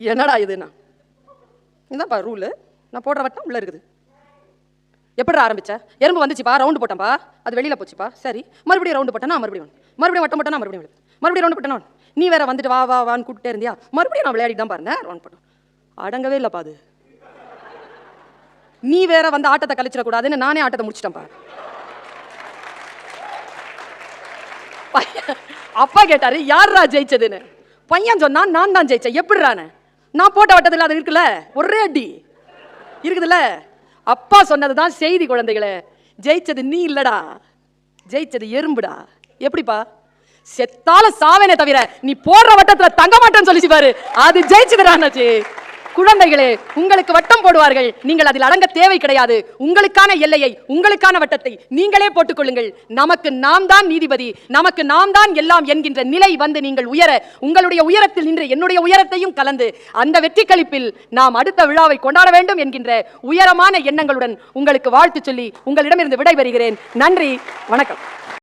என்னடா இதுண்ணா? இதான்ப்பா ரூலு. நான் போடுற வட்டம் உள்ள இருக்குது. எப்படிடா ஆரம்பிச்ச? எறும்பு வந்துச்சுப்பா, ரவுண்டு போட்டேன்ப்பா, அது வெளியில் போச்சுப்பா. சரி, மறுபடியும் ரவுண்டு போட்டேன்னா மறுபடியும் வட்டம் போட்டேன்னா மறுபடியும் ரவுண்டு போட்டேன்னா நீ வேற வந்துட்டு வான்னு கூப்பிட்டே இருந்தியா? மறுபடியும் நான் விளையாடிட்டு தான் பாருங்க ரவுண்ட் போட்டேன். அடங்கவே இல்லைப்பா அது. நீ வேற வந்து ஆட்டத்தை கழிச்சிடக்கூடாதுன்னு நானே ஆட்டத்தை முடிச்சிட்டேன்ப்பா. அப்பா கேட்டாரு, யாரா ஜெயிச்சதுன்னு. பையன் சொன்னா, நான் தான் ஜெயிச்சேன். எப்படிறானே? நான் போட்ட வட்டத்தில் அது இருக்குல்ல, ஒரே அடி இருக்குதுல்ல. அப்பா சொன்னதுதான் செய்தி குழந்தைகளே. ஜெயிச்சது நீ இல்லடா, ஜெயிச்சது எறும்புடா. எப்படிப்பா? செத்தால சாவேனே தவிர நீ போடுற வட்டத்துல தங்க மாட்டேன்னு சொல்லிச்சு பாரு, அது ஜெயிச்சதுடாச்சு. குழந்தைகளே, உங்களுக்கு வட்டம் போடுவார்கள், நீங்கள் அதில் அடங்க தேவை கிடையாது. உங்களுக்கான எல்லையை, உங்களுக்கான வட்டத்தை நீங்களே போட்டுக்கொள்ளுங்கள். நமக்கு நாம் தான் நீதிபதி, நமக்கு நாம் தான் எல்லாம் என்கின்ற நிலை வந்து நீங்கள் உயர, உங்களுடைய உயரத்தில் நின்று என்னுடைய உயரத்தையும் கலந்து அந்த வெற்றி களிப்பில் நாம் அடுத்த விழாவை கொண்டாட வேண்டும் என்கின்ற உயரமான எண்ணங்களுடன் உங்களுக்கு வாழ்த்து சொல்லி உங்களிடமிருந்து விடைபெறுகிறேன். நன்றி, வணக்கம்.